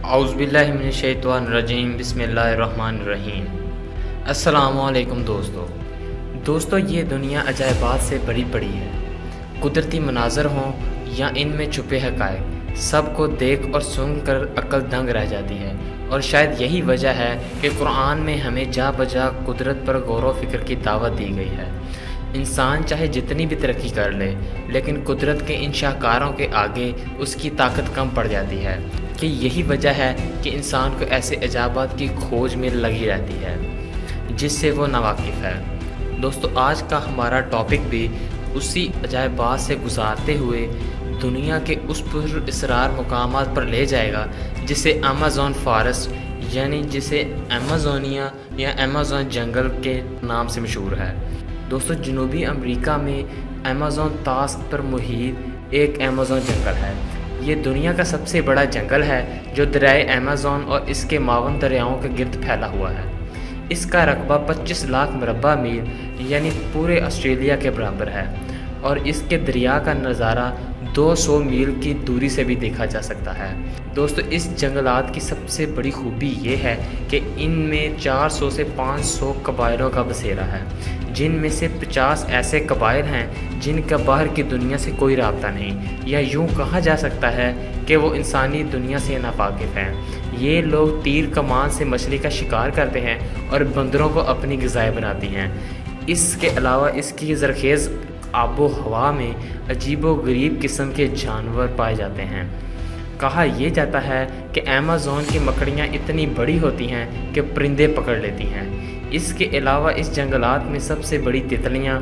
औज़ुबिल्लाहिमिनश्शैतानिर्रजीम बिस्मिल्लाहिर्रहमानिर्रहीम। अस्सलामुअलैकुम दोस्तों, ये दुनिया अजायबात से भरी पड़ी है। कुदरती मनाज़र हों या इनमें छुपे हक़ाइक़, सबको देख और सुन कर अक्ल दंग रह जाती है। और शायद यही वजह है कि कुरान में हमें जा बजा कुदरत पर गौर व फ़िक्र की दावत दी गई है। इंसान चाहे जितनी भी तरक्की कर ले, लेकिन कुदरत के इन शाहकारों के आगे उसकी ताकत कम पड़ जाती है। कि यही वजह है कि इंसान को ऐसे अजाबात की खोज में लगी रहती है जिससे वो नावाकिफ़ है। दोस्तों, आज का हमारा टॉपिक भी उसी अजायबात से गुजारते हुए दुनिया के उस पुरअसरार मुकामात पर ले जाएगा जिसे अमेज़न फॉरेस्ट यानी जिसे अमेज़ोनिया या अमेज़न जंगल के नाम से मशहूर है। दोस्तों, जनूबी अमेरिका में अमेज़न तास्क पर मुहित एक अमेज़न जंगल है। ये दुनिया का सबसे बड़ा जंगल है जो दरियाए अमेज़न और इसके मावन दरियाओं के गिर्द फैला हुआ है। इसका रकबा 25 लाख मुरब्बा मील यानी पूरे ऑस्ट्रेलिया के बराबर है और इसके दरिया का नज़ारा 200 मील की दूरी से भी देखा जा सकता है। दोस्तों, इस जंगलात की सबसे बड़ी खूबी ये है कि इनमें 400 से 500 कबाइलों का बसेरा है, जिनमें से 50 ऐसे कबाइल हैं जिनका बाहर की दुनिया से कोई राब्ता नहीं, या यूँ कहा जा सकता है कि वो इंसानी दुनिया से नावाकिफ़ हैं। ये लोग तीर कमान से मछली का शिकार करते हैं और बंदरों को अपनी ग़िज़ाएँ बनाती हैं। इसके अलावा इसकी ज़रख़ेज़ आबो हवा में अजीबो-गरीब किस्म के जानवर पाए जाते हैं। कहा यह जाता है कि अमेज़न की मकड़ियाँ इतनी बड़ी होती हैं कि परिंदे पकड़ लेती हैं। इसके अलावा इस जंगलात में सबसे बड़ी तितलियाँ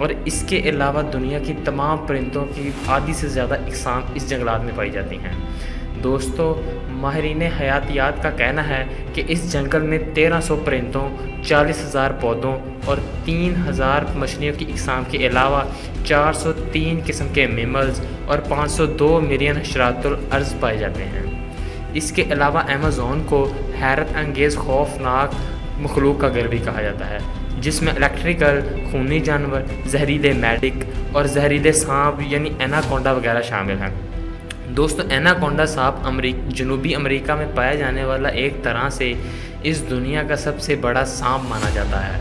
और इसके अलावा दुनिया की तमाम परिंदों की आधी से ज़्यादा इकसाम इस जंगलात में पाई जाती हैं। दोस्तों, माहिरीन हयातियात का कहना है कि इस जंगल में 1300 परिंदों, 40,000 पौधों और 3000 मछलियों की इकसाम के अलावा 403 किस्म के मेमल्स और 502 मिलियन हशरातुल अर्ज़ पाए जाते हैं। इसके अलावा अमेज़न को हैरत अंगेज़ खौफनाक मखलूक का घर भी कहा जाता है, जिसमें इलेक्ट्रिकल, खूनी जानवर, जहरीले मैडिक और जहरीले सांप यानी एनाकोंडा वगैरह शामिल हैं। दोस्तों, एनाकोंडा सांप जनूबी अमेरिका में पाया जाने वाला एक तरह से इस दुनिया का सबसे बड़ा सांप माना जाता है।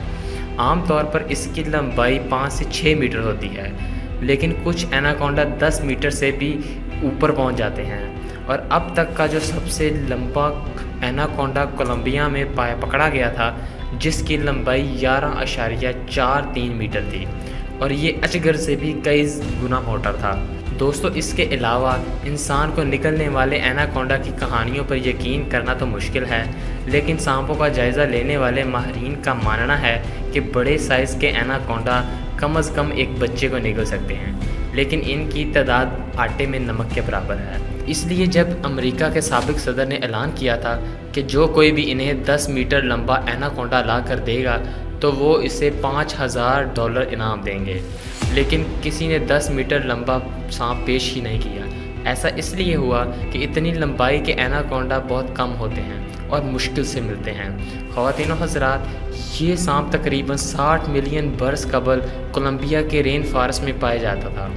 आमतौर पर इसकी लंबाई 5 से 6 मीटर होती है, लेकिन कुछ एनाकोंडा 10 मीटर से भी ऊपर पहुंच जाते हैं। और अब तक का जो सबसे लंबा एनाकोंडा कोलंबिया में पकड़ा गया था, जिसकी लंबाई 11.43 मीटर थी और ये अजगर से भी कई गुना मोटा था। दोस्तों, इसके अलावा इंसान को निकलने वाले एनाकोंडा की कहानियों पर यकीन करना तो मुश्किल है, लेकिन सांपों का जायज़ा लेने वाले माहिरीन का मानना है कि बड़े साइज़ के एनाकोंडा कम अज़ कम एक बच्चे को निगल सकते हैं, लेकिन इनकी तादाद आटे में नमक के बराबर है। इसलिए जब अमेरिका के साबिक़ सदर ने ऐलान किया था कि जो कोई भी इन्हें 10 मीटर लंबा एनाकोंडा ला कर देगा तो वो इसे $5000 इनाम देंगे, लेकिन किसी ने 10 मीटर लंबा सांप पेश ही नहीं किया। ऐसा इसलिए हुआ कि इतनी लंबाई के एनाकोंडा बहुत कम होते हैं और मुश्किल से मिलते हैं। ख़वातीन और हज़रात, ये सांप तकरीबन 60 मिलियन बरस कबल कोलंबिया के रेन फॉरेस्ट में पाया जाता था।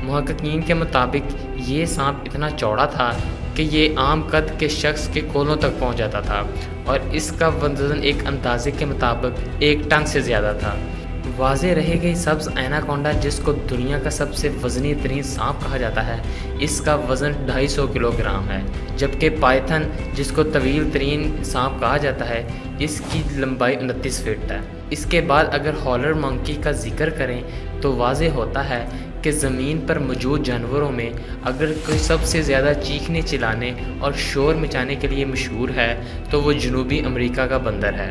मुहक्किकीन के मुताबिक ये सांप इतना चौड़ा था कि ये आम कद के शख्स के कोलों तक पहुंच जाता था और इसका वज़न एक अंदाजे के मुताबिक 1 टन से ज़्यादा था। वाज़े रह गई सब्ज़ एनाकोंडा, जिसको दुनिया का सबसे वज़नी तरीन सांप कहा जाता है, इसका वज़न 250 किलोग्राम है, जबकि पाइथन, जिसको तवील तरीन सांप कहा जाता है, इसकी लंबाई 29 फीट है। इसके बाद अगर हॉलर मंकी का जिक्र करें तो वाज़े होता है कि ज़मीन पर मौजूद जानवरों में अगर कोई सबसे ज़्यादा चीखने, चिल्लाने और शोर मचाने के लिए मशहूर है तो वो जनूबी अमेरिका का बंदर है।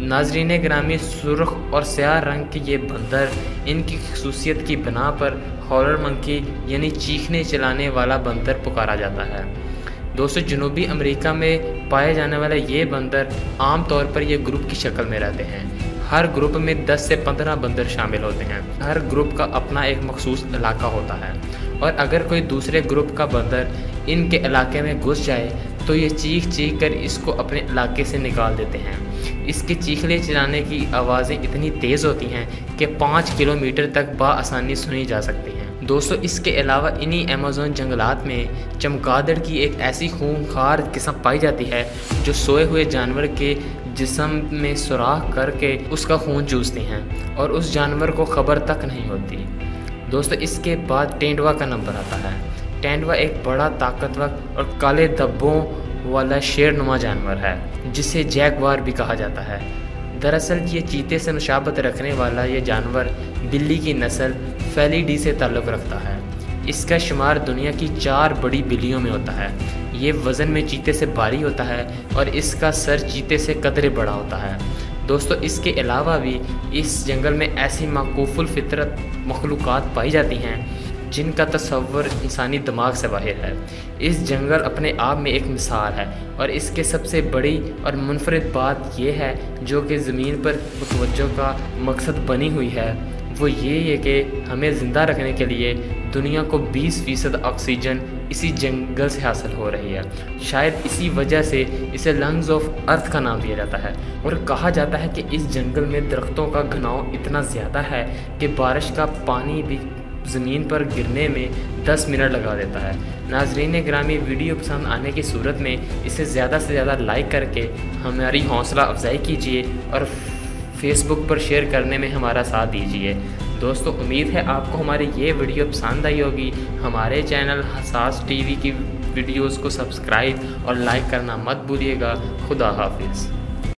नाज़रीन गिरामी, सुर्ख और स्याह रंग के ये बंदर इनकी खसूसियत की बिना पर हॉलर मंकी यानी चीखने चिल्लाने वाला बंदर पुकारा जाता है। दोस्तों, जनूबी अमेरिका में पाए जाने वाला ये बंदर आम तौर पर ये ग्रुप की शक्ल में रहते हैं। हर ग्रुप में 10 से 15 बंदर शामिल होते हैं। हर ग्रुप का अपना एक मखसूस इलाका होता है और अगर कोई दूसरे ग्रुप का बंदर इनके इलाके में घुस जाए तो ये चीख चीख कर इसको अपने इलाके से निकाल देते हैं। इसके चीखने चिल्लाने की आवाज़ें इतनी तेज़ होती हैं कि 5 किलोमीटर तक बआसानी सुनी जा सकती हैं। दोस्तों इसके अलावा इन्हीं अमेज़न जंगलात में चमगादड़ की एक ऐसी खूंखार किस्म पाई जाती है जो सोए हुए जानवर के जिस्म में सुराख करके उसका खून चूसती हैं और उस जानवर को खबर तक नहीं होती। दोस्तों इसके बाद तेंदुआ का नंबर आता है। तेंदुआ एक बड़ा ताकतवर और काले धब्बों वाला शेरनुमा जानवर है जिसे जैगवार भी कहा जाता है। दरअसल ये चीते से मुशाबत रखने वाला ये जानवर बिल्ली की नस्ल फेलिडी से ताल्लुक़ रखता है। इसका शुमार दुनिया की 4 बड़ी बिल्लियों में होता है। ये वज़न में चीते से भारी होता है और इसका सर चीते से कदरे बड़ा होता है। दोस्तों इसके अलावा भी इस जंगल में ऐसी माकूफुल फितरत मखलूक़ात पाई जाती हैं जिनका तस्वर इंसानी दिमाग से बाहर है। इस जंगल अपने आप में एक मिसाल है और इसके सबसे बड़ी और मुनफरिद बात यह है जो कि ज़मीन पर तवज्जो का मकसद बनी हुई है, वो ये है कि हमें ज़िंदा रखने के लिए दुनिया को 20% ऑक्सीजन इसी जंगल से हासिल हो रही है। शायद इसी वजह से इसे लंग्स ऑफ अर्थ का नाम दिया जाता है और कहा जाता है कि इस जंगल में दरख्तों का घनाव इतना ज़्यादा है कि बारिश का पानी भी ज़मीन पर गिरने में 10 मिनट लगा देता है। नाज़रीन ग्रामी, वीडियो पसंद आने की सूरत में इसे ज़्यादा से ज़्यादा लाइक करके हमारी हौसला अफजाई कीजिए और फेसबुक पर शेयर करने में हमारा साथ दीजिए। दोस्तों उम्मीद है आपको हमारी ये वीडियो पसंद आई होगी। हमारे चैनल हसास टीवी की वीडियोज़ को सब्सक्राइब और लाइक करना मत भूलिएगा। खुदा हाफिज़।